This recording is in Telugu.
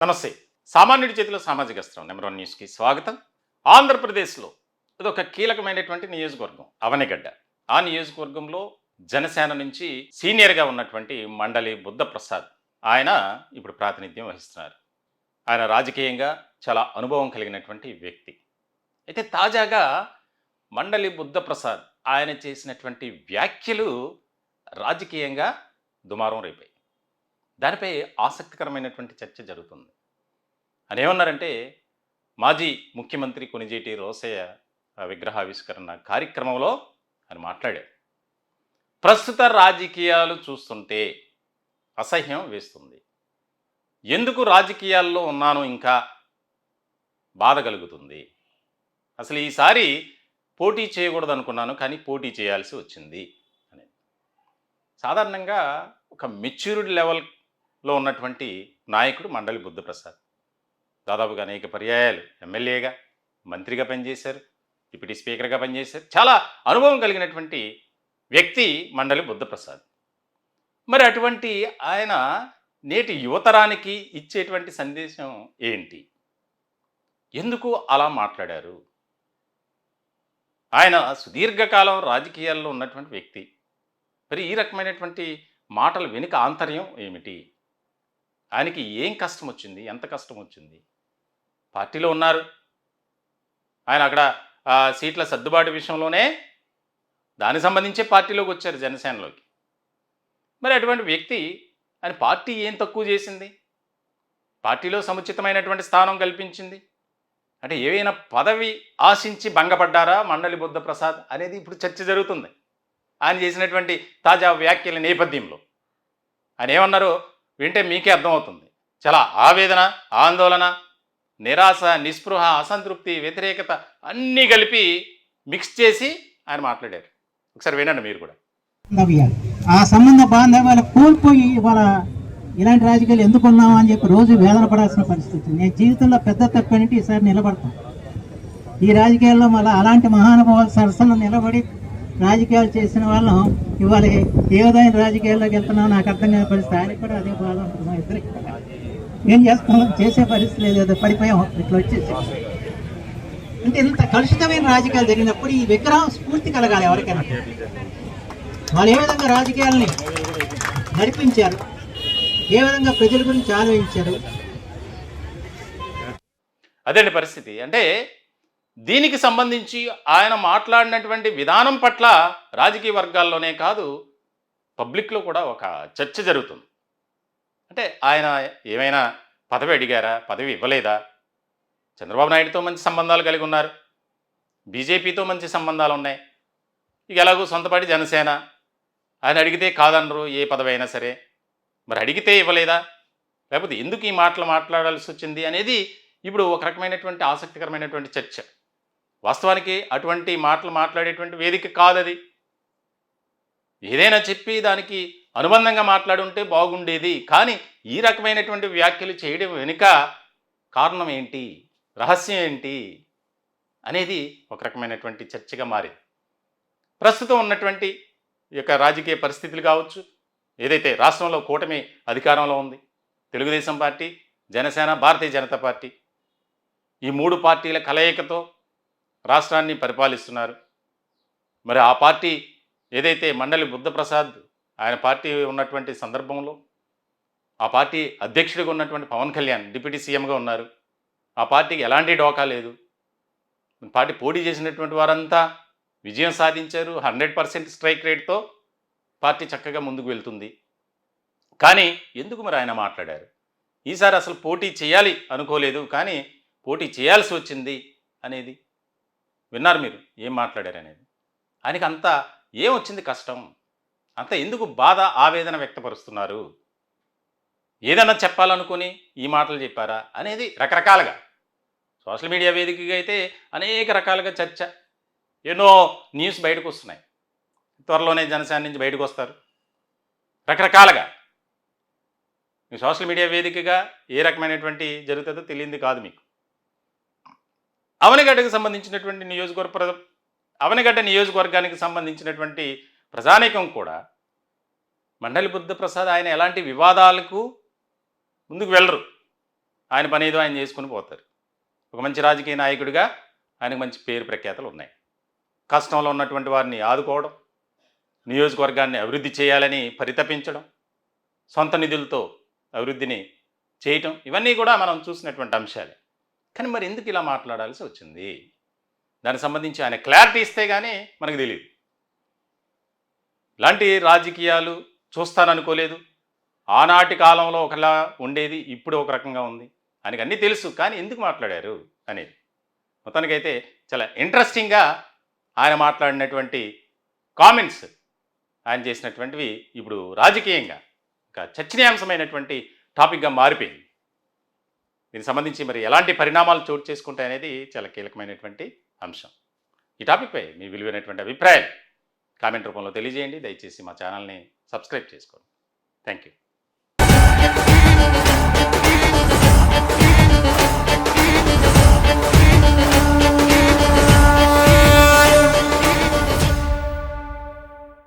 నమస్తే. సామాన్యుడి చేతిలో సామాజిక అస్త్రం నెంబర్ 1 న్యూస్‌కి స్వాగతం. ఆంధ్రప్రదేశ్‌లో ఇదొక కీలకమైనటువంటి నియోజకవర్గం అవనిగడ్డ. ఆ నియోజకవర్గంలో జనసేన నుంచి సీనియర్‌గా ఉన్నటువంటి మండలి బుద్ధప్రసాద్ ఆయన ఇప్పుడు ప్రాతినిధ్యం వహిస్తున్నారు. ఆయన రాజకీయంగా చాలా అనుభవం కలిగినటువంటి వ్యక్తి. అయితే తాజాగా మండలి బుద్ధప్రసాద్ ఆయన చేసినటువంటి వ్యాఖ్యలు రాజకీయంగా దుమారం రేపాయి. దానిపై ఆసక్తికరమైనటువంటి చర్చ జరుగుతుంది. ఆయన ఏమన్నారంటే, మాజీ ముఖ్యమంత్రి కొణిజేటి రోసయ్య విగ్రహావిష్కరణ కార్యక్రమంలో ఆయన మాట్లాడారు. ప్రస్తుత రాజకీయాలు చూస్తుంటే అసహ్యం వేస్తుంది. ఎందుకు రాజకీయాల్లో ఉన్నాను ఇంకా బాధ కలుగుతుంది. అసలు ఈసారి పోటీ చేయకూడదు అనుకున్నాను, కానీ పోటీ చేయాల్సి వచ్చింది అని. సాధారణంగా ఒక మెచ్యూరిటీ లెవెల్లో ఉన్నటువంటి నాయకుడు మండలి బుద్ధప్రసాద్. దాదాపుగా అనేక పర్యాయాలు ఎమ్మెల్యేగా, మంత్రిగా పనిచేశారు, డిప్యూటీ స్పీకర్గా పనిచేశారు. చాలా అనుభవం కలిగినటువంటి వ్యక్తి మండలి బుద్ధప్రసాద్. మరి అటువంటి ఆయన నేటి యువతరానికి ఇచ్చేటువంటి సందేశం ఏంటి? ఎందుకు అలా మాట్లాడారు? ఆయన సుదీర్ఘకాలం రాజకీయాల్లో ఉన్నటువంటి వ్యక్తి. మరి ఈ రకమైనటువంటి మాటల వెనుక ఆంతర్యం ఏమిటి? ఆయనకి ఏం కష్టం వచ్చింది? ఎంత కష్టం వచ్చింది? పార్టీలో ఉన్నారు. ఆయన అక్కడ సీట్ల సర్దుబాటు విషయంలోనే దానికి సంబంధించే పార్టీలోకి వచ్చారు, జనసేనలోకి. మరి అటువంటి వ్యక్తి ఆయన పార్టీ ఏం తక్కువ చేసింది? పార్టీలో సముచితమైనటువంటి స్థానం కల్పించింది. అంటే ఏవైనా పదవి ఆశించి భంగపడ్డారా మండలి బుద్ధప్రసాద్ అనేది ఇప్పుడు చర్చ జరుగుతుంది. ఆయన చేసినటువంటి తాజా వ్యాఖ్యల నేపథ్యంలో ఆయన ఏమన్నారో వింటే మీకే అర్థమవుతుంది. చాలా ఆవేదన, ఆందోళన, నిరాశ, నిస్పృహ, అసంతృప్తి, వ్యతిరేకత అన్నీ కలిపి మిక్స్ చేసి ఆయన మాట్లాడారు. ఒకసారి వినండి మీరు కూడా. ఆ సంబంధ బాంధవ్యాలు కోల్పోయి ఇవాళ ఇలాంటి రాజకీయాలు ఎందుకు ఉన్నామా అని చెప్పి రోజు వేదన పడాల్సిన పరిస్థితి. నేను జీవితంలో పెద్ద తప్పేంటి ఈసారి నిలబడతాను. ఈ రాజకీయాల్లో మళ్ళీ అలాంటి మహానుభావాలు సరసన నిలబడి రాజకీయాలు చేసిన వాళ్ళం ఇవాళ ఏ విధమైన రాజకీయాల్లోకి వెళ్తున్నాం నాకు అర్థం కాని పరిస్థితి. ఆయనకి కూడా అదే బాధ ఉంటుంది. ఇద్దరికి ఏం చేస్తున్నాం, చేసే పరిస్థితి లేదు, పడిపోయాం ఇట్లా వచ్చేసి. అంటే ఇంత కలుషితమైన రాజకీయాలు జరిగినప్పుడు ఈ విగ్రహం స్ఫూర్తి కలగాలి ఎవరికైనా. వాళ్ళు ఏ విధంగా రాజకీయాలని నడిపించారు, ఏ విధంగా ప్రజల గురించి ఆలోచించారు. అదేంటి పరిస్థితి. అంటే దీనికి సంబంధించి ఆయన మాట్లాడినటువంటి విధానం పట్ల రాజకీయ వర్గాల్లోనే కాదు, పబ్లిక్లో కూడా ఒక చర్చ జరుగుతుంది. అంటే ఆయన ఏమైనా పదవి అడిగారా? పదవి ఇవ్వలేదా? చంద్రబాబు నాయుడుతో మంచి సంబంధాలు కలిగి ఉన్నారు, బీజేపీతో మంచి సంబంధాలు ఉన్నాయి. ఇక ఎలాగో సొంతపాటి జనసేన. ఆయన అడిగితే కాదనరు ఏ పదవి అయినా సరే. మరి అడిగితే ఇవ్వలేదా? లేకపోతే ఎందుకు ఈ మాటలు మాట్లాడాల్సి వచ్చింది అనేది ఇప్పుడు ఒక రకమైనటువంటి ఆసక్తికరమైనటువంటి చర్చ. వాస్తవానికి అటువంటి మాటలు మాట్లాడేటువంటి వేదిక కాదది. ఏదైనా చెప్పి దానికి అనుబంధంగా మాట్లాడి ఉంటే బాగుండేది. కానీ ఈ రకమైనటువంటి వ్యాఖ్యలు చేయడం వెనుక కారణం ఏంటి, రహస్యం ఏంటి అనేది ఒక రకమైనటువంటి చర్చగా మారింది. ప్రస్తుతం ఉన్నటువంటి ఈ యొక్క రాజకీయ పరిస్థితులు కావచ్చు, ఏదైతే రాష్ట్రంలో కూటమి అధికారంలో ఉంది, తెలుగుదేశం పార్టీ, జనసేన, భారతీయ జనతా పార్టీ, ఈ 3 పార్టీల కలయికతో రాష్ట్రాన్ని పరిపాలిస్తున్నారు. మరి ఆ పార్టీ ఏదైతే మండలి బుద్ధప్రసాద్ ఆయన పార్టీ ఉన్నటువంటి సందర్భంలో ఆ పార్టీ అధ్యక్షుడిగా ఉన్నటువంటి పవన్ కళ్యాణ్ డిప్యూటీ సీఎంగా ఉన్నారు. ఆ పార్టీకి ఎలాంటి డోకా లేదు. పార్టీ పోటీ చేసినటువంటి వారంతా విజయం సాధించారు. 100% స్ట్రైక్ రేట్తో పార్టీ చక్కగా ముందుకు వెళ్తుంది. కానీ ఎందుకు మరి ఆయన మాట్లాడారు? ఈసారి అసలు పోటీ చేయాలి అనుకోలేదు, కానీ పోటీ చేయాల్సి వచ్చింది అనేది విన్నారు మీరు ఏం మాట్లాడారు అనేది. ఆయనకి అంతా ఏమొచ్చింది కష్టం, అంత ఎందుకు బాధ, ఆవేదన వ్యక్తపరుస్తున్నారు? ఏదన్నా చెప్పాలనుకుని ఈ మాటలు చెప్పారా అనేది రకరకాలుగా సోషల్ మీడియా వేదికగా అయితే అనేక రకాలుగా చర్చ, ఎన్నో న్యూస్ బయటకు వస్తున్నాయి. త్వరలోనే జనసేన నుంచి బయటకు వస్తారు. రకరకాలుగా మీ సోషల్ మీడియా వేదికగా ఏ రకమైనటువంటి జరుగుతుందో తెలియంది కాదు మీకు. అవనిగడ్డకు సంబంధించినటువంటి అవనిగడ్డ నియోజకవర్గానికి సంబంధించినటువంటి ప్రజానీకం కూడా మండలి బుద్ధప్రసాద్ ఆయన ఎలాంటి వివాదాలకు ముందుకు వెళ్ళరు. ఆయన పని ఏదో ఆయన చేసుకుని పోతారు. ఒక మంచి రాజకీయ నాయకుడిగా ఆయనకు మంచి పేరు ప్రఖ్యాతలు ఉన్నాయి. కష్టంలో ఉన్నటువంటి వారిని ఆదుకోవడం, నియోజకవర్గాన్ని అభివృద్ధి చేయాలని పరితపించడం, సొంత నిధులతో అభివృద్ధిని చేయటం, ఇవన్నీ కూడా మనం చూసినటువంటి అంశాలే. కానీ మరి ఎందుకు ఇలా మాట్లాడాల్సి వచ్చింది? దానికి సంబంధించి ఆయన క్లారిటీ ఇస్తే కానీ మనకు తెలియదు. ఇలాంటి రాజకీయాలు చూస్తాననుకోలేదు. ఆనాటి కాలంలో ఒకలా ఉండేది, ఇప్పుడు ఒక రకంగా ఉంది. ఆయనకు అన్నీ తెలుసు, కానీ ఎందుకు మాట్లాడారు అనేది మొత్తానికైతే చాలా ఇంట్రెస్టింగ్గా ఆయన మాట్లాడినటువంటి కామెంట్స్, ఆయన చేసినటువంటివి ఇప్పుడు రాజకీయంగా ఒక చర్చనీయాంశమైనటువంటి టాపిక్గా మారిపోయింది. దీనికి సంబంధించి మరి ఎలాంటి పరిణామాలు చోటు చేసుకుంటాయనేది చాలా కీలకమైనటువంటి అంశం. ఈ టాపిక్పై మీ విలువైనటువంటి అభిప్రాయాలు కామెంట్ రూపంలో తెలియజేయండి. దయచేసి మా ఛానల్ని సబ్స్క్రైబ్ చేసుకోండి. Thank you.